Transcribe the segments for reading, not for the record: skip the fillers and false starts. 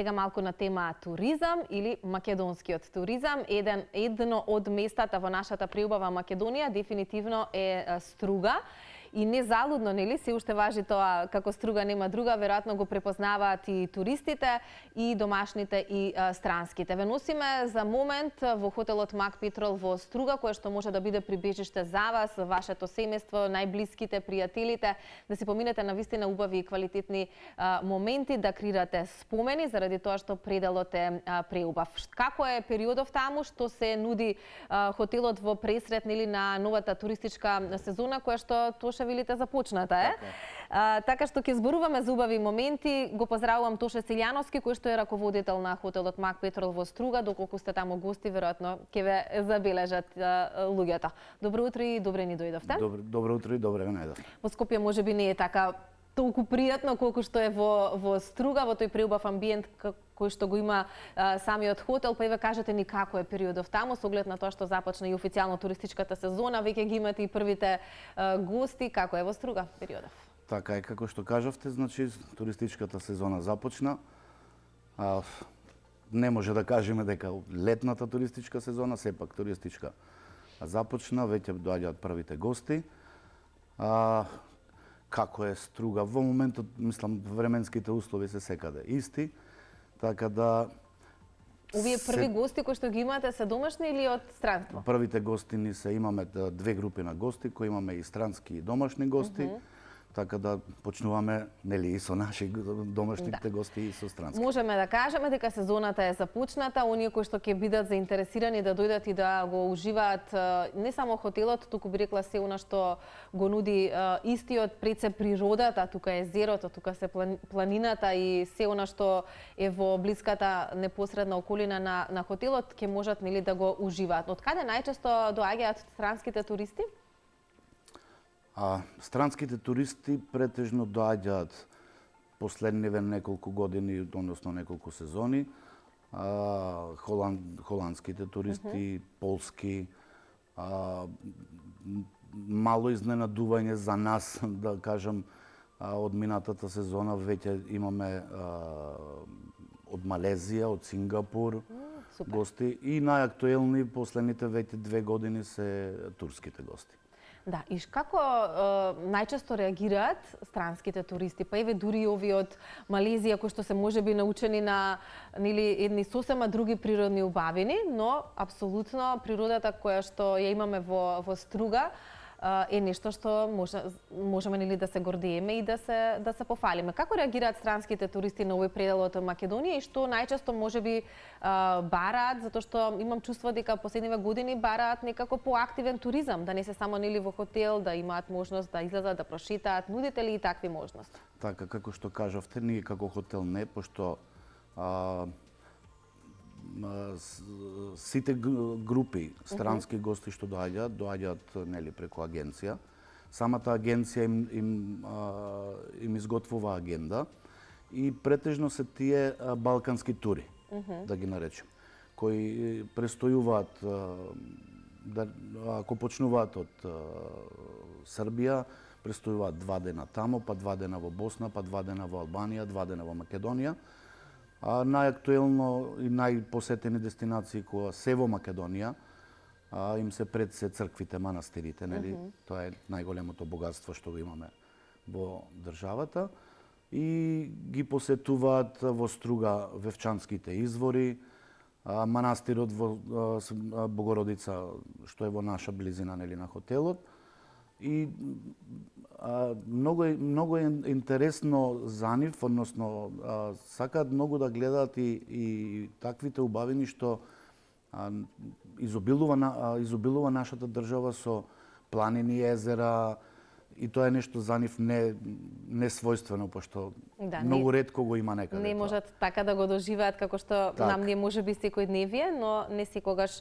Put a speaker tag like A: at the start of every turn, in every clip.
A: Сега малку на тема туризам или македонскиот туризам. Едно од местата во нашата преубава Македонија дефинитивно е Струга. И незалудно, нели, се уште важи тоа како Струга нема друга, веројатно го препознаваат и туристите, и домашните, и странските. Ве носиме за момент во хотелот Мак Петрол во Струга, кое што може да биде прибежиште за вас, вашето семејство, најблиските, пријателите, да си поминете на вистина убави и квалитетни моменти, да креирате спомени заради тоа што пределот е преубав. Како е периодов таму, што се нуди хотелот во пресрет нели на новата туристичка сезона, која што Тоше велите започната е. Така што ќе зборуваме за убави моменти. Го поздравувам Тоше Силјановски, кој што е раководител на хотелот Мак Петрол во Струга. Доколку сте таму гости, веројатно ќе ве забележат луѓето. Добро утро и добре ни дојдовте.
B: Добро утро и добре го најдов.
A: Во Скопје можеби не е така толку пријатно колку што е во Струга, во тој преубав амбиент кој што го има самиот хотел, па и ве кажете ни како е периодов таму, со оглед на тоа што започна и официјално туристичката сезона, веќе ги имате и првите гости, како е во Струга периодов?
B: Така е, како што кажавте, значи туристичката сезона започна. Не може да кажеме дека летната туристичка сезона, сепак туристичка започна, веќе доаѓаат првите гости. Како е Струга? Во моментот, мислам, временските услови се секаде исти, така да...
A: Овие први гости кои што ги имате се домашни или од странство?
B: Првите гости ни се, имаме две групи на гости, кои имаме и странски и домашни гости, така да почнуваме нели и со наши домашните гости и со странски.
A: Можеме да кажеме дека сезоната е започната, оние кои што ќе бидат заинтересирани да дојдат и да го уживаат не само хотелот, туку би рекла се она што го нуди истиот, пред се природата, тука е езерото, тука се планината и се она што е во блиската непосредна околина на хотелот, ќе можат нели да го уживаат. Од каде најчесто доаѓаат странските туристи?
B: Странските туристи претежно доаѓаат последниве неколку години, односно неколку сезони. Холандските туристи, полски, мало изненадување за нас, да кажам, од минатата сезона веќе имаме од Малезија, од Сингапур гости и најактуелни последните веќе 2 години се турските гости.
A: Да, и како најчесто реагираат странските туристи, па еве дури овие од Малезија кои што се можеби научени на нели едни сосема други природни убавини, но апсолутно природата која што ја имаме во Струга е нешто што можеме нели да се гордееме и да се пофалиме. Како реагираат странските туристи на овој предел од Македонија и што најчесто можеби бараат, затоа што имам чувство дека последниве години бараат некако поактивен туризам, да не се само нели во хотел, да имаат можност да излезат, да прошетаат. Нудите ли и такви можности?
B: Така, како што кажавте, ние како хотел не, пошто сите групи странски гости што доаѓаат нели преку агенција. Самата агенција им изготвува агенда и претежно се тие балкански тури, да ги наречем, кои престојуваат, ако почнуваат од Србија, престојуваат 2 дена тамо, па 2 дена во Босна, па 2 дена во Албанија, 2 дена во Македонија. Најактуелно и најпосетени дестинации која се во Македонија, им се пред се црквите, манастирите, нели? Тоа е најголемото богатство што го имаме во државата. И ги посетуваат во Струга Вевчанските извори, манастирот во Богородица, што е во наша близина, нели, на хотелот. И многу е интересно за нив, односно сакаат многу да гледаат и таквите убавини што изобилува нашата држава со планини, езера, и тоа е нешто за нив не својствено, пошто многу ретко го има некаде.
A: Не можат така да го доживеат како што нам ние можеби секојдневие, но не секогаш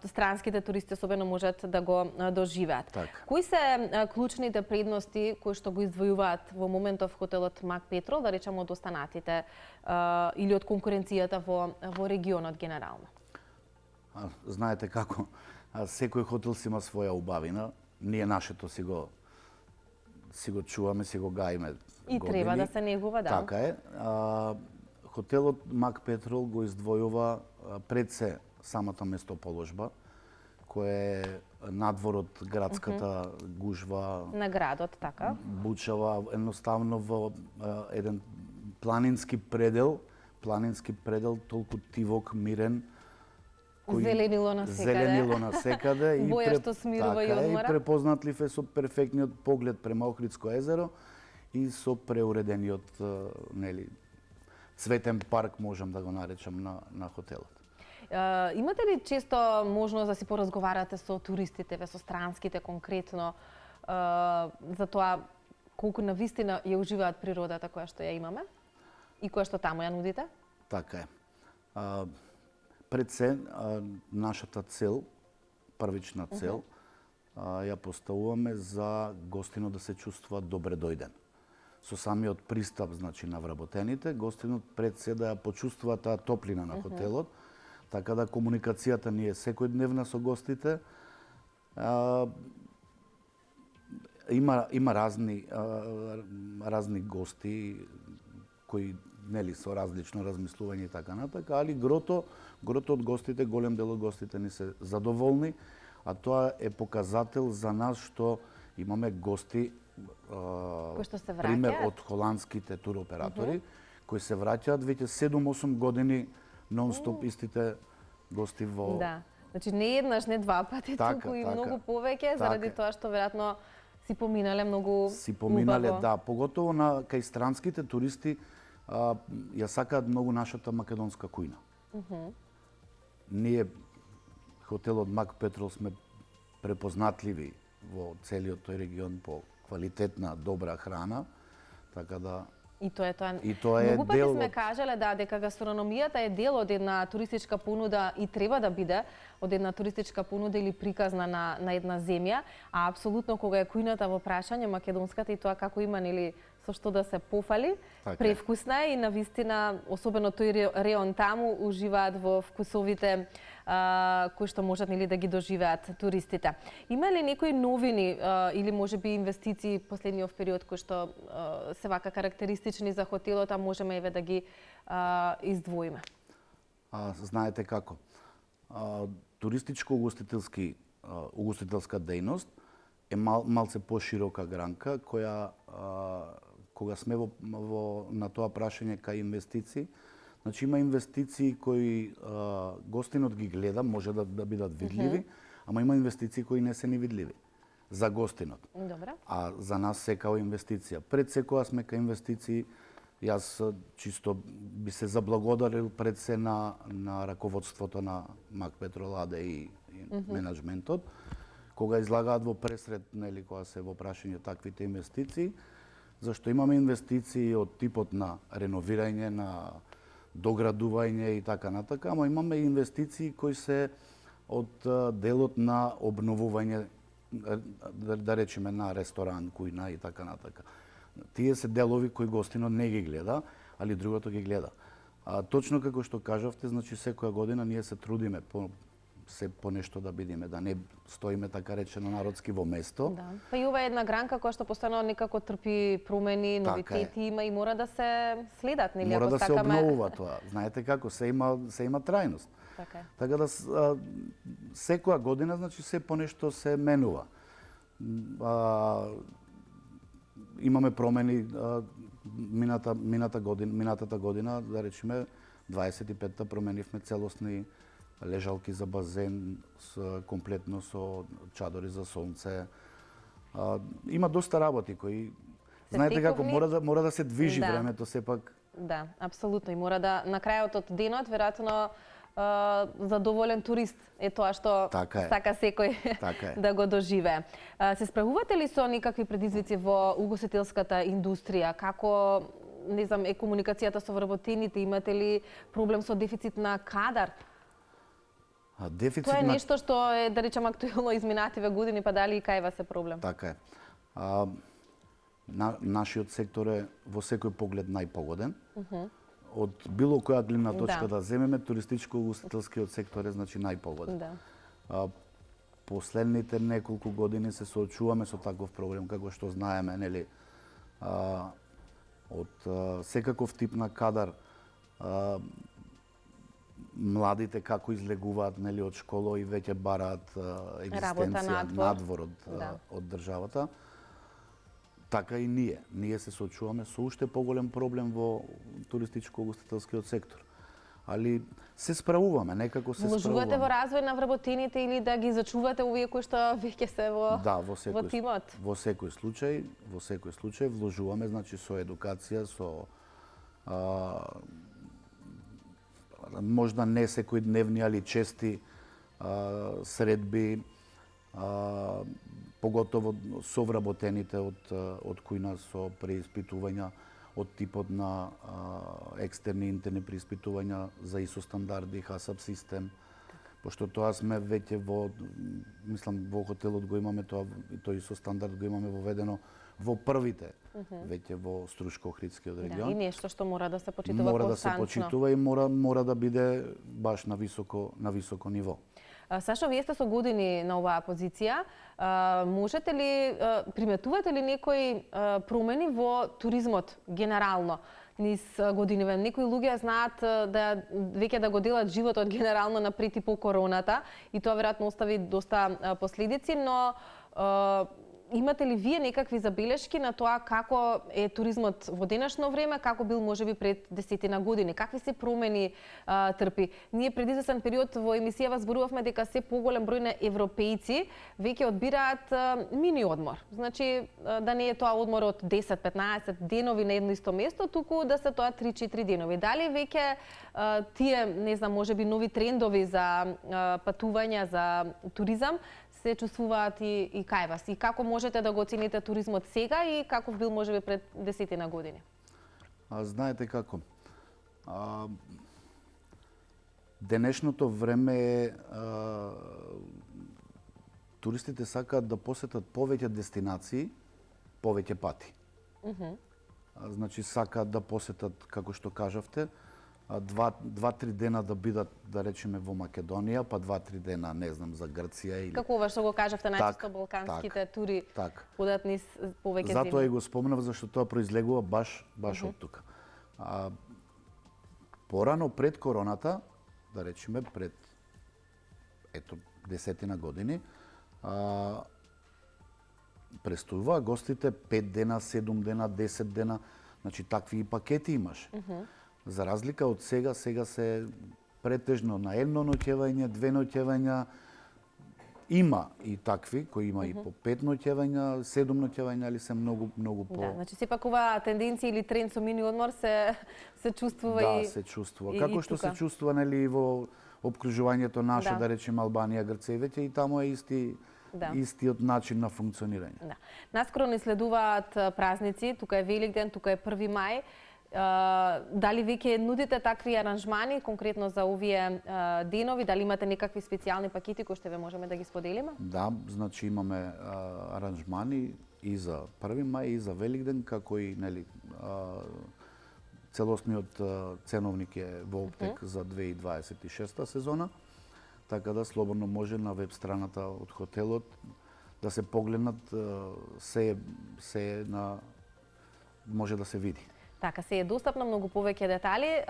A: странските туристи особено можат да го доживеат. Кои се клучните предности кои што го издвојуваат во моментов хотелот Мак Петрол, да речеме од останатите или од конкуренцијата во регионот генерално?
B: Знаете како, секој хотел си има своја убавина. Ние нашето си го чуваме, си го гаиме.
A: И треба да се негува, да.
B: Така е. хотелот Мак Петрол го издвојува пред се самата местоположба, која е надвор од градската гужва,
A: На градот, така.
B: бучава, едноставно во еден планински предел, толку тивок, мирен,
A: Зеленило на секаде.
B: Зеленило на секаде
A: Боја што смирува и одмора.
B: И препознатлив е со перфектниот поглед према Охридско езеро и со преуредениот нели цветен парк, можам да го наречам, на хотелот.
A: Имате ли често можност да си поразговарате со туристите, со странските конкретно, за тоа колку навистина ја уживаат природата која што ја имаме и која што таму ја нудите?
B: Така е. Пред се, нашата цел, првична цел, ја поставуваме за гостинот да се чувствува добре дојден. Со самиот пристап, значи, на вработените, гостинот пред се да ја почувствува таа топлина на хотелот, така да комуникацијата ни е секојдневна со гостите. Има разни гости кои нели со различно размислување и така натака, али грото од гостите, голем дел од гостите ни се задоволни, а тоа е показател за нас што имаме гости,
A: кои што се
B: пример
A: враќаат
B: од холандските туроператори, кои се враќаат веќе 7-8 години нон-стоп истите гости во...
A: Да. Значи не еднаш, не два пати, туку и многу повеќе, заради тоа што веројатно си поминале многу
B: Си поминале,
A: убаво.
B: да. Поготово кај странските туристи ја сакаат многу нашата македонска кујна. Ние, хотелот Мак Петрол, сме препознатливи во целиот тој регион по квалитетна, добра храна, така да...
A: И тоа
B: е
A: многу пати
B: дел
A: сме
B: од...
A: кажале дека гастрономијата е дел од една туристичка понуда и треба да биде од една туристичка понуда или приказна на една земја, а апсолутно кога е кујната во прашање македонската и тоа како има нели со што да се пофали, превкусна е и навистина, особено тој реон таму, уживаат во вкусовите кои што можат нели да ги доживеат туристите. Има ли некои новини или можеби инвестиции последниот период кои што се вака карактеристични за хотелот, а можеме еве да ги издвоиме?
B: Знаете како? Туристичко-угостителска дејност е малце поширока гранка која кога сме на тоа прашање кај инвестиции, значи има инвестиции кои гостинот ги гледа, може да бидат видливи, ама има инвестиции кои не се ни видливи за гостинот.
A: Добра.
B: А за нас секако инвестиција. Пред секоја сме кај инвестиции, јас чисто би се заблагодарил пред се на раководството на Мак Петрол АД и менеджментот, кога излагаат во пресред, нели, кога се во прашање таквите инвестиции, зашто имаме инвестиции од типот на реновирање, на доградување и така натака, ама имаме инвестиции кои се од делот на обновување, да речеме, на ресторан, кујна и така натака. Тие се делови кои гостинот не ги гледа, али другото ги гледа. Точно како што кажавте, значи секоја година ние се трудиме по нешто да бидеме, да не стоиме така речено народски во место.
A: Да. Па и ова е една гранка која што постојано некако трпи промени, новитети има и мора да се следат, нели,
B: мора
A: ако
B: да
A: сакаме...
B: се обновува тоа. Знаете како, се има трајност. Така да секоја година, значи, се по нешто се менува. Имаме промени минатата година, да речеме, 25-та променивме целосни лежалки за базен, комплетно со чадори за сонце. Има доста работи кои, знаете како, мора да се движи времето сепак.
A: Да, апсолутно. И мора да, на крајот од денот, веројатно, задоволен турист е тоа што сака секој да го доживее. Се справувате ли со никакви предизвици во угостителската индустрија? Како, не знам, е комуникацијата со вработените? Имате ли проблем со дефицит на кадар? Тоа е нешто што е, да речем, актуелно изминативе години, па дали и кај вас е проблем?
B: Така е. Нашиот сектор е во секој поглед најпогоден. Од било која гледна точка да земеме, туристичко-угостителскиот сектор е, значи, најпогоден. Последните неколку години се соочуваме со таков проблем, како што знаеме, нели, од секаков тип на кадар, младите како излегуваат нели од школа и веќе бараат екзистенција надвор од државата. Така и ние. Ние се соочуваме со уште поголем проблем во туристичко-угостителскиот сектор. Али се справуваме, некако се справуваме.
A: Вложувате во развој на вработените или да ги зачувате овие кои што веќе се во тимот?
B: Во секој случај вложуваме, значи со едукација, со можда не секојдневни, али чести средби, поготово со вработените од кујна со преиспитувања од типот на екстерни и интерни преиспитувања за ISO стандарди, HACCP систем, пошто тоа сме веќе во хотелот го имаме тоа, и тој ISO стандард го имаме воведено во првите, веќе во Струшко-Охридскиот регион.
A: И нешто што мора да се почитува константно.
B: Мора да се почитува и мора да биде баш на високо ниво.
A: Сашо, вие сте со години на оваа позиција. Можете ли, приметувате ли некои промени во туризмот генерално низ годиниве? Некои луѓе знаат да веќе да го делат животот генерално напред и по короната и тоа веројатно остави доста последици, но имате ли вие некакви забелешки на тоа како е туризмот во денешно време, како бил можеби пред 10 години? Какви се промени трпи? Ние пред извесен период во емисијава зборувавме дека се поголем број на европејци веќе одбираат мини одмор. Значи да не е тоа одмор од 10-15 денови на едно исто место, туку да се тоа 3-4 денови. Дали веќе тие, не знам, можеби нови трендови за патувања, за туризам се чувствуваат и кај вас? И како можете да го оцените туризмот сега и каков бил можеби пред 10 години?
B: Знаете како? Денешното време е туристите сакаат да посетат повеќе дестинации, повеќе пати. Значи сакаат да посетат, како што кажавте, 2-3 дена да бидат, да речеме, во Македонија, па 2-3 дена, не знам, за Грција или...
A: Како ова што го кажавте, најчесто балканските тури одат низ повеќе земји.
B: Затоа и го спомнав, зашто тоа произлегува баш од тука. Порано пред короната, да речеме, пред 10 години, престојуваа гостите 5 дена, 7 дена, 10 дена, значи такви и пакети имаш. За разлика од сега се претежно на едно ноќевање, 2 ноќевања. Има и такви кои има и по 5 ноќевања, 7 ноќевања, али се многу по...
A: Да, значи сепак оваа тенденција или тренд со мини одмор се чувствува и...
B: Да, се чувствува. Како што се чувствува, нели, во опкружувањето наше, да речеме Албанија, Грција, веќе и таму е истиот начин на функционирање.
A: Да. Наскоро ни следуваат празници, тука е Великден, тука е 1 мај. Дали веќе нудите такви аранжмани конкретно за овие денови? Дали имате некакви специјални пакети кои што ве можеме да ги споделиме?
B: Да, значи имаме аранжмани и за 1 мај и за Великден, како и нели целосниот ценовник е во оптек за 2026 сезона, така да слободно може на веб страната од хотелот да се погледнат, се може да се види.
A: Така, се е достапно многу повеќе детали.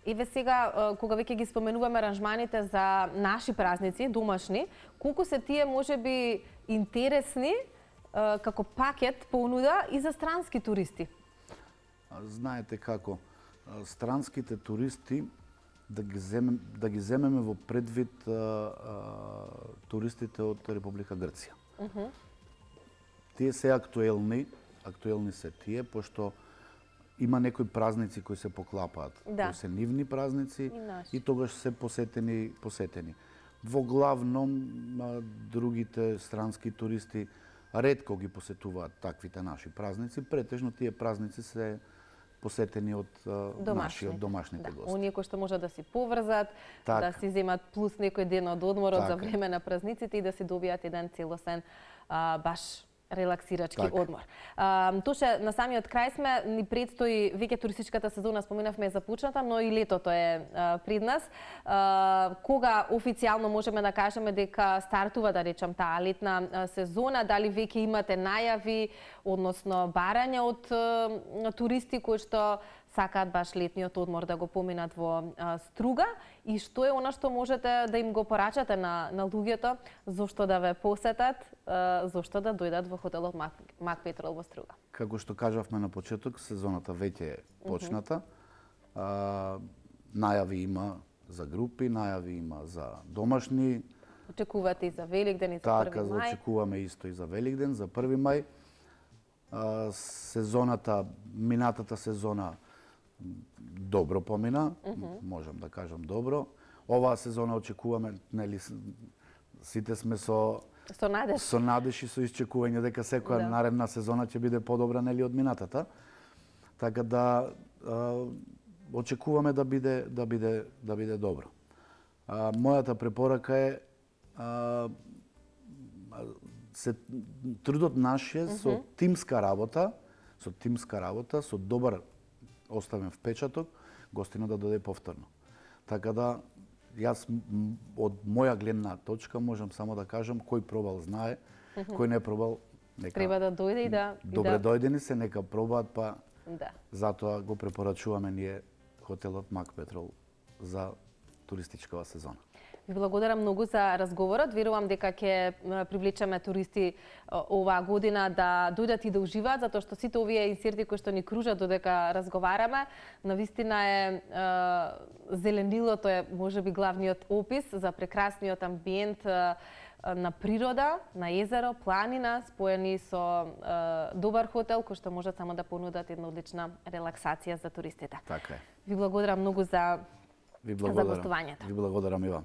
A: Еве сега, кога веќе ги споменуваме аранжманите за наши празници, домашни, колку се тие можеби интересни како пакет понуда и за странски туристи?
B: Знаете како, странските туристи, да ги земеме во предвид туристите од Република Грција. Тие се актуелни се тие, пошто има некои празници кои се поклапаат, кои се нивни празници и тогаш се посетени. Во главном другите странски туристи ретко ги посетуваат таквите наши празници, претежно тие празници се посетени од домашните гости.
A: Оние кои што можат да си поврзат, да си земат плюс некој ден од одморот за време на празниците и да си добијат еден целосен баш релаксирачки одмор. Тоше, на самиот крај сме, ни предстои веќе туристичката сезона, споменавме, е започната, но и летото е пред нас. Кога официјално можеме да кажеме дека стартува, да речам, таа летна сезона? Дали веќе имате најави, односно барања од туристи кои што сакаат баш летниот одмор да го поминат во Струга и што е она што можете да им го порачате на луѓето, зошто да ве посетат, зошто да дојдат во хотелот Мак Петрол во Струга?
B: Како што кажавме на почеток, сезоната веќе е почната. Најави има за групи, најави има за домашни.
A: Очекувате и за Великден и за 1
B: Така,
A: мај?
B: очекуваме исто и за Великден, за 1 мај. Сезоната, минатата сезона добро помина, можам да кажам добро. Оваа сезона очекуваме, нели, сите сме со надеж и со исчекување дека секоја наредна сезона ќе биде подобра, нели, од минатата. Така да очекуваме да биде добро. Мојата препорака е трудот наш е со тимска работа, со добар оставен впечаток, гостинот да дојде повторно. Така да, јас од моја гледна точка можам само да кажам кој пробал знае, кој не пробал нека
A: треба да дојде и да
B: добре дојдени се, нека пробаат, па
A: да.
B: Затоа го препорачуваме ние хотелот Мак Петрол за туристичкава сезона.
A: Ви благодарам многу за разговорот. Верувам дека ќе привлечеме туристи оваа година да дојдат и да уживаат, затоа што сите овие инсерти кои што ни кружат додека разговараме, навистина е зеленилото е можеби главниот опис за прекрасниот амбиент на природа, на езеро, планина, споени со добар хотел кој што можат само да понудат една одлична релаксација за туристите.
B: Така е.
A: Ви благодарам многу за гостувањето.
B: Ви благодарам и вам.